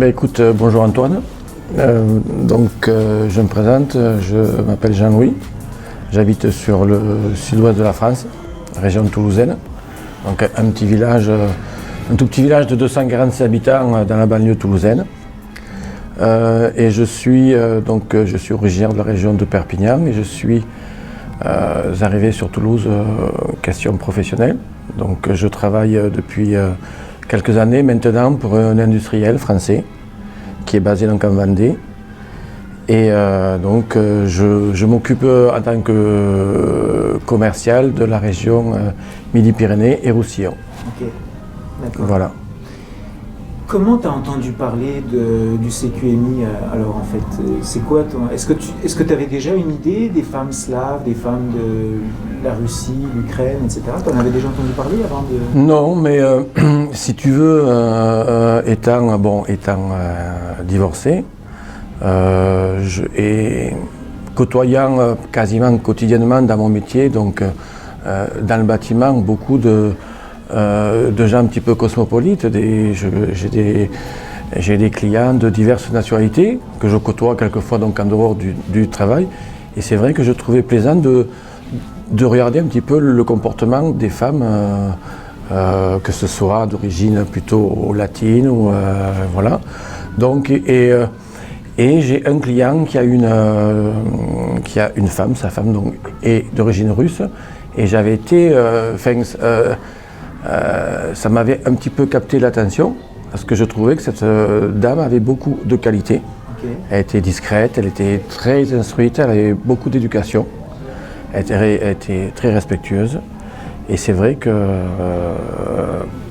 Écoute, bonjour Antoine. Je me présente, je m'appelle Jean-Louis. J'habite sur le sud-ouest de la France, région toulousaine. Donc un tout petit village de 246 habitants dans la banlieue toulousaine. Et je suis originaire de la région de Perpignan et je suis arrivé sur Toulouse question professionnelle. Donc je travaille depuis quelques années maintenant pour un industriel français qui est basé donc en Vendée. Et je m'occupe en tant que commercial de la région Midi-Pyrénées et Roussillon. Ok, d'accord. Voilà. Comment tu as entendu parler du CQMI alors en fait? C'est quoi Est-ce que tu avais déjà une idée des femmes slaves, des femmes de la Russie, l'Ukraine, etc. Tu en avais déjà entendu parler avant de... Non, mais si tu veux, étant divorcé, et côtoyant quasiment quotidiennement dans mon métier, donc dans le bâtiment, beaucoup de gens un petit peu cosmopolites. J'ai des clients de diverses nationalités que je côtoie quelquefois donc en dehors du travail. Et c'est vrai que je trouvais plaisant de regarder un petit peu le comportement des femmes, que ce soit d'origine plutôt latine ou voilà. Donc et j'ai un client qui a une femme, sa femme donc est d'origine russe. Et j'avais été, ça m'avait un petit peu capté l'attention parce que je trouvais que cette dame avait beaucoup de qualités. Okay. Elle était discrète, elle était très instruite, elle avait beaucoup d'éducation, elle était très respectueuse. Et c'est vrai que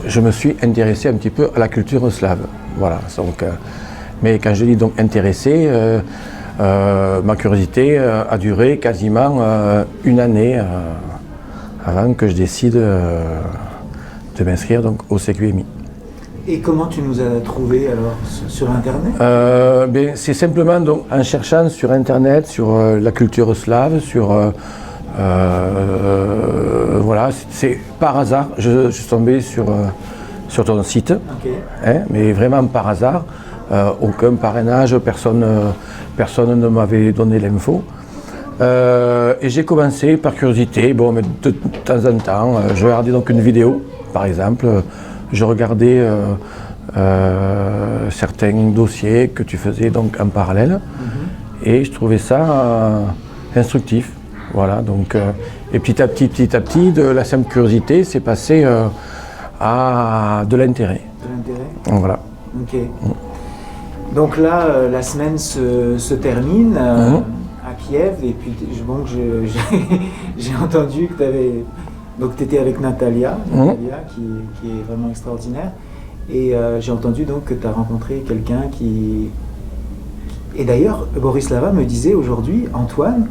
je me suis intéressé un petit peu à la culture slave. Voilà. Donc, mais quand je dis donc intéressé, ma curiosité a duré quasiment une année avant que je décide de m'inscrire donc au CQMI. Et comment tu nous as trouvés alors sur Internet? C'est simplement donc, en cherchant sur Internet, sur la culture slave, voilà, c'est par hasard, je suis tombé sur ton site, Okay. Hein, mais vraiment par hasard, aucun parrainage, personne ne m'avait donné l'info. Et j'ai commencé par curiosité, mais de temps en temps, je regardais donc une vidéo, par exemple, je regardais certains dossiers que tu faisais donc en parallèle, et je trouvais ça instructif. Voilà, donc, et petit à petit, de la simple curiosité, c'est passé à de l'intérêt. De l'intérêt? Voilà. Ok. Donc là, la semaine se termine à Kiev, et puis j'ai entendu que tu étais avec Natalia qui est vraiment extraordinaire, et j'ai entendu donc que tu as rencontré quelqu'un qui... Et d'ailleurs, Boris Lava me disait aujourd'hui, Antoine,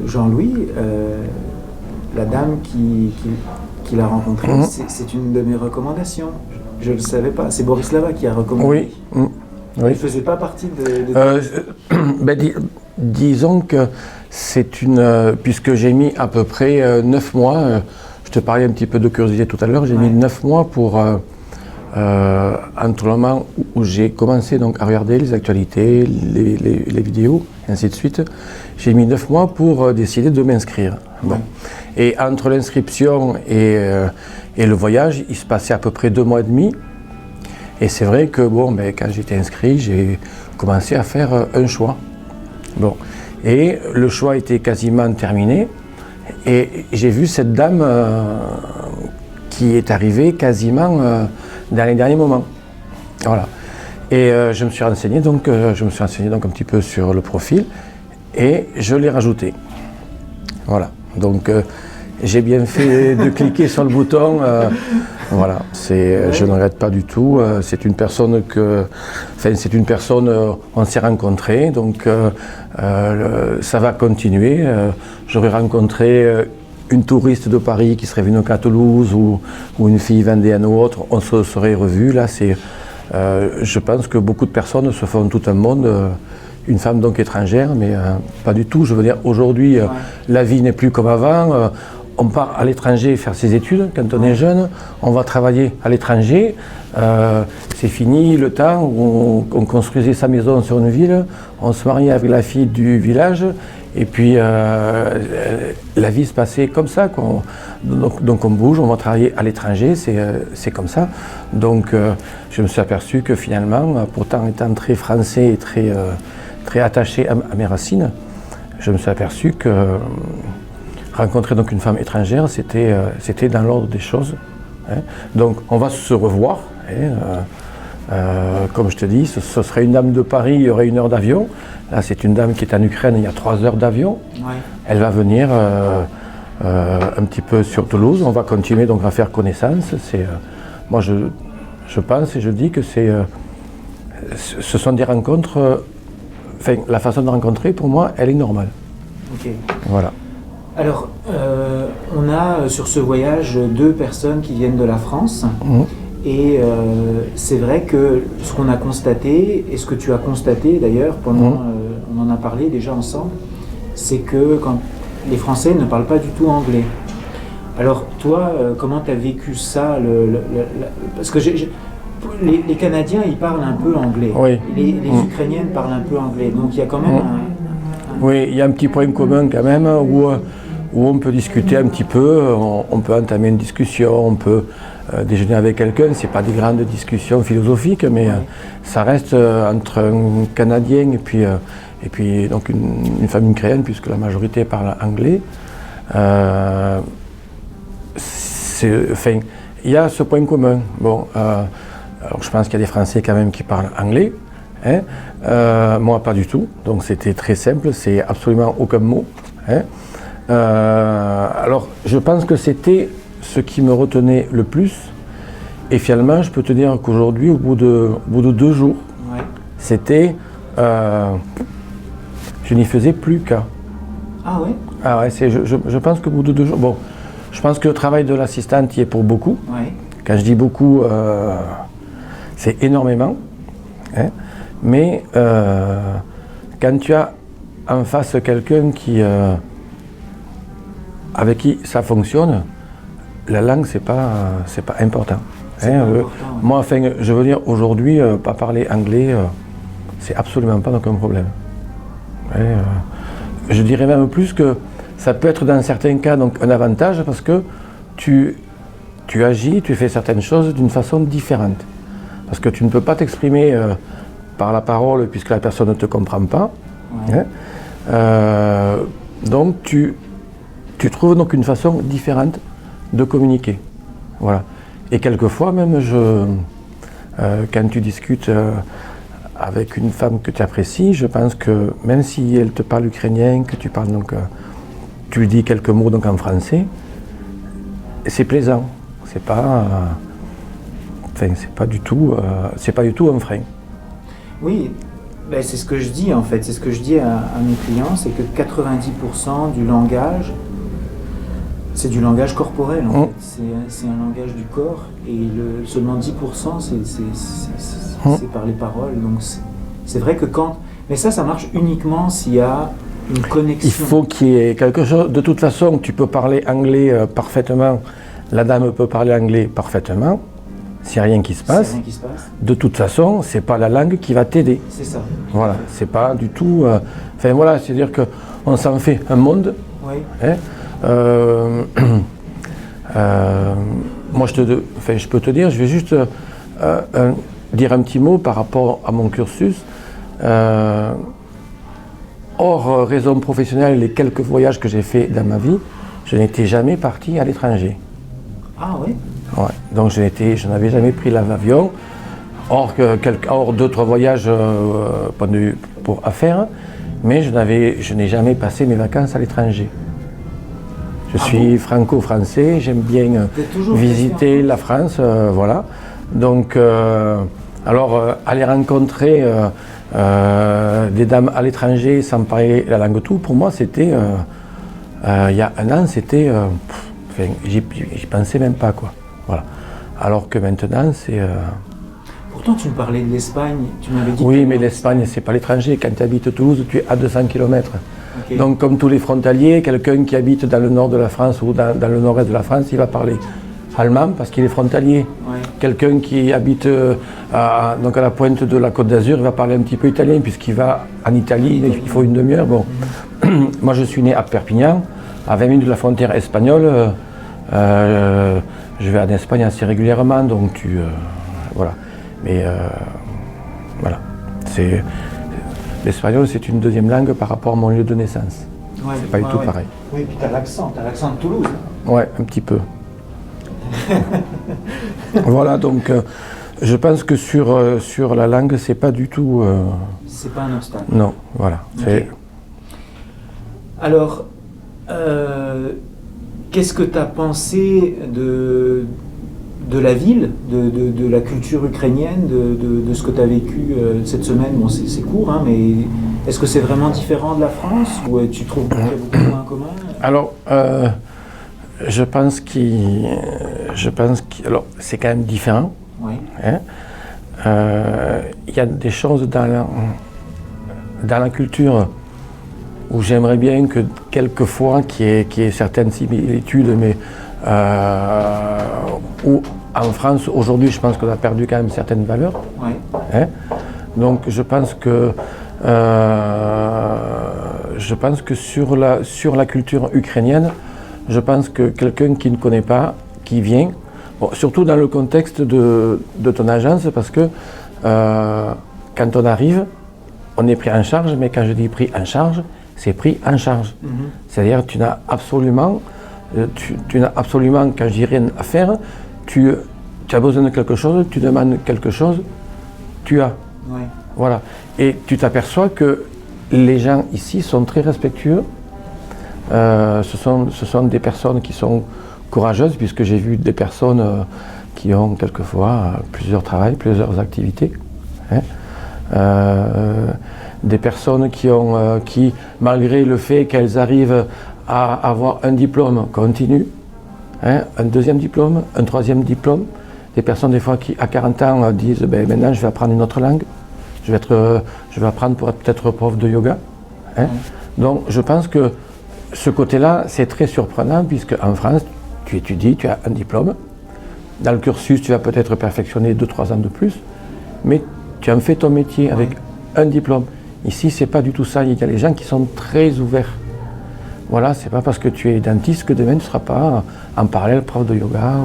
Jean-Louis, la dame qui l'a rencontré, c'est une de mes recommandations. Je ne le savais pas. C'est Boris Lava qui a recommandé. Oui. Il ne faisait pas partie de... Disons que c'est une... puisque j'ai mis à peu près 9 mois, je te parlais un petit peu de curiosité tout à l'heure, j'ai mis 9 mois pour... entre le moment où j'ai commencé donc à regarder les actualités, les vidéos, ainsi de suite, j'ai mis 9 mois pour décider de m'inscrire. Bon. Et entre l'inscription et le voyage, il se passait à peu près 2 mois et demi. Et c'est vrai que quand j'étais inscrit, j'ai commencé à faire un choix. Bon. Et le choix était quasiment terminé. Et j'ai vu cette dame qui est arrivée quasiment dans les derniers moments. Voilà. Et je me suis renseigné donc un petit peu sur le profil et je l'ai rajouté. Voilà. Donc j'ai bien fait de cliquer sur le bouton. Voilà. Je ne regrette pas du tout. C'est une personne on s'est rencontrés, donc ça va continuer. J'aurais rencontré une touriste de Paris qui serait venue à Toulouse ou une fille vendéenne ou autre, on se serait revus. Là, je pense que beaucoup de personnes se font tout un monde, une femme donc étrangère, mais pas du tout. Je veux dire, aujourd'hui, la vie n'est plus comme avant. On part à l'étranger faire ses études quand on est jeune, on va travailler à l'étranger. c'est fini le temps où on construisait sa maison sur une ville, on se mariait avec la fille du village, et puis la vie se passait comme ça, quoi. Donc on bouge, on va travailler à l'étranger, c'est comme ça. Donc je me suis aperçu que finalement, pourtant étant très français et très attaché à mes racines, je me suis aperçu que rencontrer donc une femme étrangère, c'était dans l'ordre des choses. Hein. Donc on va se revoir. Hein, comme je te dis, ce serait une dame de Paris, il y aurait 1 heure d'avion. Là, c'est une dame qui est en Ukraine, il y a 3 heures d'avion. Ouais. Elle va venir un petit peu sur Toulouse. On va continuer donc à faire connaissance. Moi, je pense et je dis que ce sont des rencontres. Enfin, la façon de rencontrer, pour moi, elle est normale. Ok. Voilà. Alors, on a sur ce voyage 2 personnes qui viennent de la France. Mmh. Et c'est vrai que ce qu'on a constaté, et ce que tu as constaté d'ailleurs, pendant on en a parlé déjà ensemble, c'est que quand les Français ne parlent pas du tout anglais. Alors toi, comment tu as vécu ça parce que les Canadiens, ils parlent un peu anglais. Oui. Les Ukrainiennes parlent un peu anglais. Donc il y a quand même Oui, il y a un petit point commun quand même où on peut discuter un petit peu, on peut entamer une discussion, on peut déjeuner avec quelqu'un. C'est pas des grandes discussions philosophiques, mais ça reste entre un Canadien et puis donc une famille ukrainienne, puisque la majorité parle anglais. Enfin, il y a ce point commun. Bon, alors je pense qu'il y a des Français quand même qui parlent anglais. Hein. Moi, pas du tout. Donc c'était très simple, c'est absolument aucun mot. Hein. Alors, je pense que c'était ce qui me retenait le plus. Et finalement, je peux te dire qu'aujourd'hui, au bout de 2 jours, c'était... je n'y faisais plus qu'à. Ah ouais? Ah ouais, je pense qu'au bout de 2 jours... Bon, je pense que le travail de l'assistante y est pour beaucoup. Ouais. Quand je dis beaucoup, c'est énormément. Hein. Mais quand tu as en face quelqu'un avec qui ça fonctionne, la langue, c'est pas important. Hein, important moi, enfin, je veux dire, aujourd'hui, pas parler anglais, c'est absolument pas donc un problème. Hein, je dirais même plus que ça peut être dans certains cas donc un avantage parce que tu agis, tu fais certaines choses d'une façon différente. Parce que tu ne peux pas t'exprimer par la parole puisque la personne ne te comprend pas. Ouais. Hein, donc tu trouves donc une façon différente de communiquer. Voilà. Et quelquefois même, quand tu discutes avec une femme que tu apprécies, je pense que même si elle te parle ukrainien, que tu parles donc, tu lui dis quelques mots donc en français, c'est plaisant. C'est pas, enfin, c'est pas du tout un frein. Oui. Ben, c'est ce que je dis en fait, c'est ce que je dis à mes clients, c'est que 90% du langage, c'est du langage corporel en fait. C'est un langage du corps et seulement 10% c'est par les paroles. Donc c'est vrai que mais ça marche uniquement s'il y a une connexion. Il faut qu'il y ait quelque chose. De toute façon, tu peux parler anglais parfaitement, la dame peut parler anglais parfaitement. S'il n'y a rien qui se passe, de toute façon, c'est pas la langue qui va t'aider. C'est ça. Voilà, c'est pas du tout... Enfin voilà, c'est-à-dire qu'on s'en fait un monde. Oui. Hein, moi, je peux te dire, je vais juste dire un petit mot par rapport à mon cursus. Hors raison professionnelle, les quelques voyages que j'ai faits dans ma vie, je n'étais jamais parti à l'étranger. Ah oui? Ouais, donc je n'avais jamais pris l'avion, hors 2-3 voyages à faire, mais je n'ai jamais passé mes vacances à l'étranger. Je suis franco-français, j'aime bien visiter la France, voilà. Donc, aller rencontrer des dames à l'étranger sans parler la langue tout, pour moi c'était, il y a 1 an, c'était, j'y pensais même pas quoi. Voilà. Alors que maintenant, c'est... Pourtant, tu me parlais de l'Espagne, tu m'avais dit... Oui, mais l'Espagne, c'est pas l'étranger. Quand tu habites Toulouse, tu es à 200 km. Okay. Donc, comme tous les frontaliers, quelqu'un qui habite dans le nord de la France ou dans le nord-est de la France, il va parler allemand parce qu'il est frontalier. Ouais. Quelqu'un qui habite donc à la pointe de la Côte d'Azur, il va parler un petit peu italien puisqu'il va en Italie, il faut une demi-heure. Bon. Moi je suis né à Perpignan, à 20 minutes de la frontière espagnole. Je vais en Espagne assez régulièrement, donc voilà. Mais voilà. L'espagnol c'est une deuxième langue par rapport à mon lieu de naissance. Ouais, c'est pas du tout pareil. Oui, et puis t'as l'accent de Toulouse. Ouais, un petit peu. Voilà, donc je pense que sur la langue, c'est pas du tout. C'est pas un obstacle. Non, voilà. Okay. Alors, qu'est-ce que tu as pensé de la ville, de la culture ukrainienne, de ce que tu as vécu cette semaine? Bon, c'est court, hein, mais est-ce que c'est vraiment différent de la France ou tu trouves qu'il y a beaucoup de points communs? Alors, je pense alors c'est quand même différent. Oui. Hein. Y a des choses dans la culture où j'aimerais bien que quelquefois qu'il y ait certaines similitudes, mais où en France aujourd'hui je pense qu'on a perdu quand même certaines valeurs. Oui. Hein. Donc je pense que sur la culture ukrainienne, je pense que quelqu'un qui ne connaît pas, qui vient, bon, surtout dans le contexte de ton agence, parce que quand on arrive, on est pris en charge, mais quand je dis pris en charge, c'est pris en charge. Mm-hmm. C'est-à-dire tu n'as absolument, quand je dis rien à faire, tu as besoin de quelque chose, tu demandes quelque chose, tu as. Oui. Voilà. Et tu t'aperçois que les gens ici sont très respectueux. Ce sont des personnes qui sont courageuses, puisque j'ai vu des personnes qui ont quelquefois plusieurs travails, plusieurs activités. Hein. Des personnes qui, malgré le fait qu'elles arrivent à avoir un diplôme, continuent. Hein, un deuxième diplôme, un troisième diplôme. Des personnes des fois qui, à 40 ans, disent ben, maintenant je vais apprendre une autre langue. Je vais apprendre pour être peut-être prof de yoga. Hein. Donc je pense que ce côté-là, c'est très surprenant, puisque en France, tu étudies, tu as un diplôme. Dans le cursus, tu vas peut-être perfectionner 2-3 ans de plus, mais tu en fais ton métier avec un diplôme. Ici, c'est pas du tout ça. Il y a les gens qui sont très ouverts. Voilà, c'est pas parce que tu es dentiste que demain tu ne seras pas en parallèle prof de yoga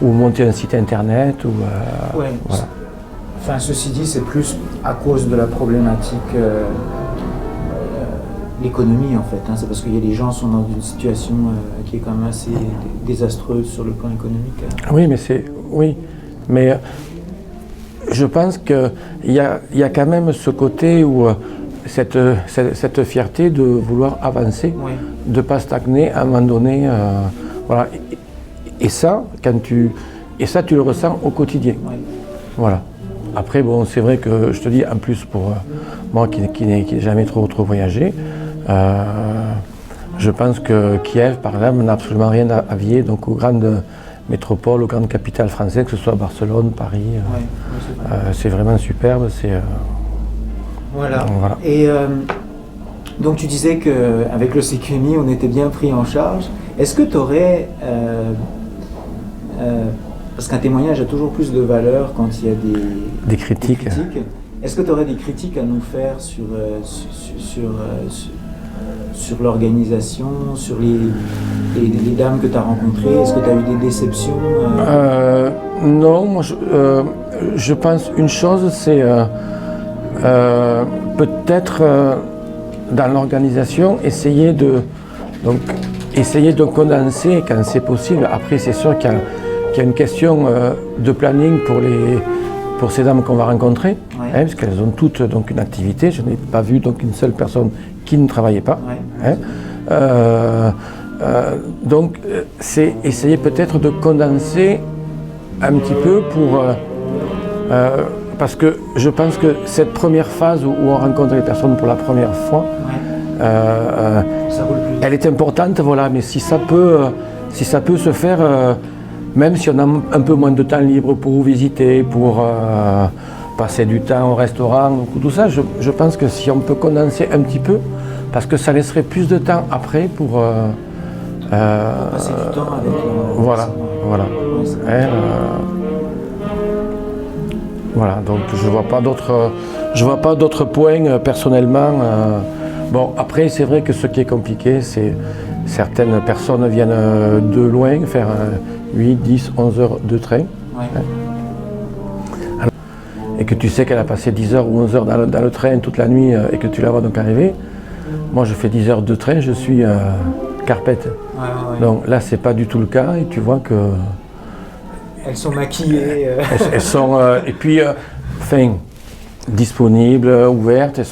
ou monter un site internet. Ouais. Voilà. Enfin, ceci dit, c'est plus à cause de la problématique l'économie en fait. Hein. C'est parce qu'il y a des gens qui sont dans une situation qui est quand même assez désastreuse sur le plan économique. Oui, mais je pense qu'il y a quand même ce côté où cette fierté de vouloir avancer, de ne pas stagner à un moment donné. Voilà. Et ça, tu le ressens au quotidien. Voilà. Après, bon, c'est vrai que je te dis, en plus pour moi qui n'ai jamais trop voyagé, je pense que Kiev, par exemple, n'a absolument rien à envier donc aux grandes métropoles, aux grandes capitales françaises, que ce soit Barcelone, Paris. C'est vraiment superbe. Voilà. Et donc tu disais qu'avec le CQMI, on était bien pris en charge. Est-ce que tu aurais... parce qu'un témoignage a toujours plus de valeur quand il y a des critiques. Est-ce que tu aurais des critiques à nous faire sur l'organisation, sur les dames que tu as rencontrées? Est-ce que tu as eu des déceptions? Non, moi je pense une chose, c'est peut-être dans l'organisation essayer de condenser quand c'est possible. Après c'est sûr qu'il y a une question de planning pour ces dames qu'on va rencontrer, hein, parce qu'elles ont toutes donc une activité. Je n'ai pas vu donc une seule personne qui ne travaillait pas. Hein. Donc c'est essayer peut-être de condenser un petit peu parce que je pense que cette première phase où on rencontre les personnes pour la première fois, elle est importante, voilà, mais si ça peut se faire, même si on a un peu moins de temps libre pour vous visiter, pour passer du temps au restaurant, tout ça, je pense que si on peut condenser un petit peu, parce que ça laisserait plus de temps après Passer du temps avec voilà. Voilà, donc je vois pas d'autres points personnellement. Bon, après, c'est vrai que ce qui est compliqué, c'est certaines personnes viennent de loin faire 8, 10, 11 heures de train. Ouais. Et que tu sais qu'elle a passé 10 heures ou 11 heures dans le train toute la nuit et que tu la vois donc arriver. Moi, je fais 10 heures de train, je suis carpette. Ouais. Donc là, c'est pas du tout le cas et tu vois que... Elles sont maquillées. Elles sont, et puis, disponibles, ouvertes, elles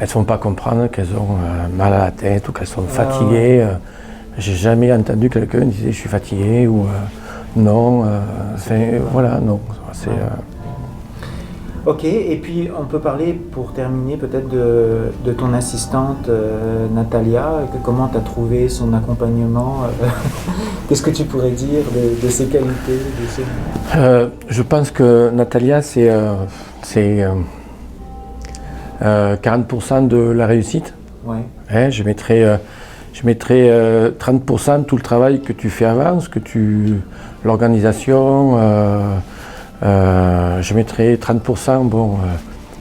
ne font pas comprendre qu'elles ont mal à la tête ou qu'elles sont fatiguées. J'ai jamais entendu quelqu'un dire je suis fatigué ou non. Voilà, non. Ok, et puis on peut parler pour terminer peut-être de ton assistante Natalia. Comment tu as trouvé son accompagnement Qu'est-ce que tu pourrais dire de ses qualités Je pense que Natalia, c'est 40% de la réussite. Ouais. Je mettrais 30% tout le travail que tu fais avant, l'organisation. Je mettrais 30%,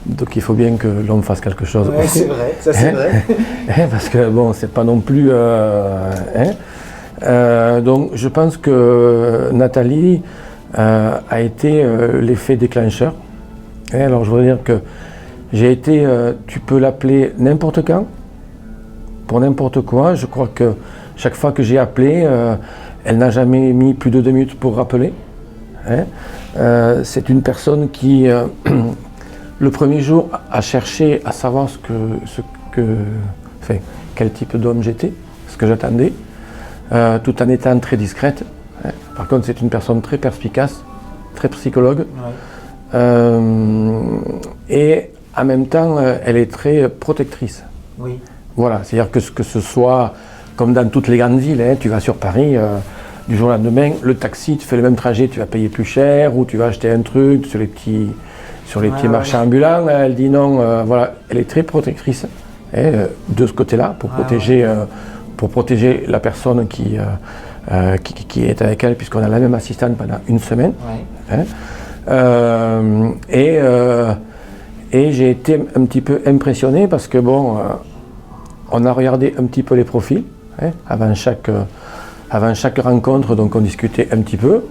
donc il faut bien que l'homme fasse quelque chose. Ouais, c'est vrai, ça c'est vrai. Parce que bon, c'est pas non plus... donc je pense que Nathalie a été l'effet déclencheur. Alors je voudrais dire que j'ai été, tu peux l'appeler n'importe quand, pour n'importe quoi. Je crois que chaque fois que j'ai appelé, elle n'a jamais mis plus de 2 minutes pour rappeler. C'est une personne qui, le premier jour, a cherché à savoir quel type d'homme j'étais, ce que j'attendais, tout en étant très discrète. Par contre, c'est une personne très perspicace, très psychologue. Ouais. Et en même temps, elle est très protectrice. Oui. Voilà, c'est-à-dire que ce soit comme dans toutes les grandes villes, tu vas sur Paris, du jour au lendemain, le taxi, tu fais le même trajet, tu vas payer plus cher, ou tu vas acheter un truc sur les petits marchés ambulants. Elle dit non, voilà, elle est très protectrice de ce côté-là, pour protéger la personne qui est avec elle, puisqu'on a la même assistante pendant une semaine. Ouais. Et j'ai été un petit peu impressionné parce que bon, on a regardé un petit peu les profils avant chaque rencontre, donc on discutait un petit peu.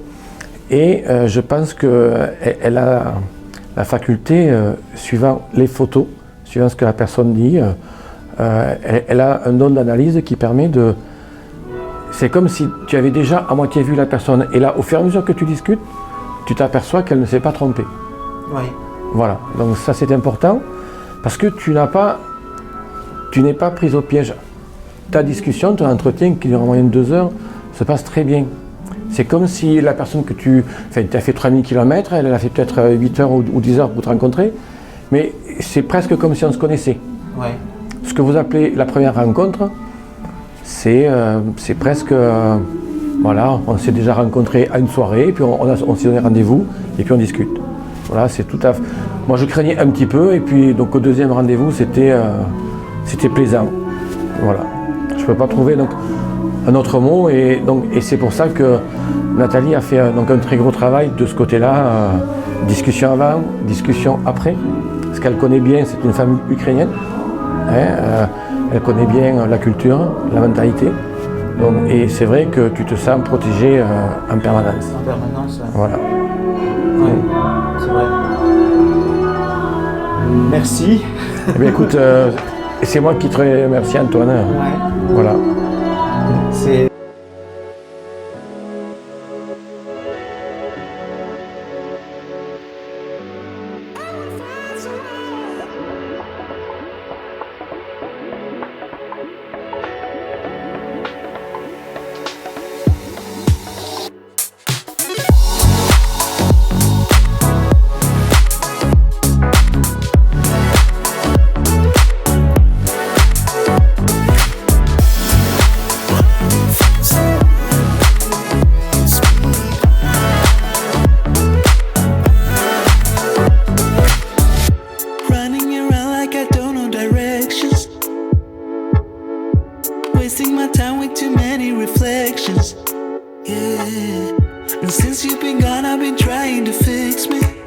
Et je pense qu'elle a la faculté, suivant les photos, suivant ce que la personne dit, elle a un don d'analyse qui permet de... C'est comme si tu avais déjà à moitié vu la personne. Et là, au fur et à mesure que tu discutes, tu t'aperçois qu'elle ne s'est pas trompée. Oui. Voilà, donc ça c'est important, parce que tu n'es pas prise au piège. Ta discussion, ton entretien qui dure en moyenne 2 heures, se passe très bien. C'est comme si la personne que tu as fait 3000 km, elle a fait peut-être 8 heures ou 10 heures pour te rencontrer, mais c'est presque comme si on se connaissait. Ouais. Ce que vous appelez la première rencontre, c'est presque... voilà, on s'est déjà rencontré à une soirée, et puis on s'est donné rendez-vous, et puis on discute. Voilà, c'est tout à fait... Moi je craignais un petit peu, et puis donc au deuxième rendez-vous, c'était plaisant. Voilà. Je ne peux pas trouver donc, un autre mot, et c'est pour ça que Nathalie a fait un très gros travail de ce côté-là, discussion avant, discussion après, parce qu'elle connaît bien, c'est une femme ukrainienne, elle connaît bien la culture, la mentalité, donc, et c'est vrai que tu te sens protégé en permanence. En permanence, ouais. Voilà. Ouais, c'est vrai. Merci. Eh bien écoute, c'est moi qui te remercie, Antoine. Ouais. Voilà. C'est... reflections. Yeah. And since you've been gone, I've been trying to fix me.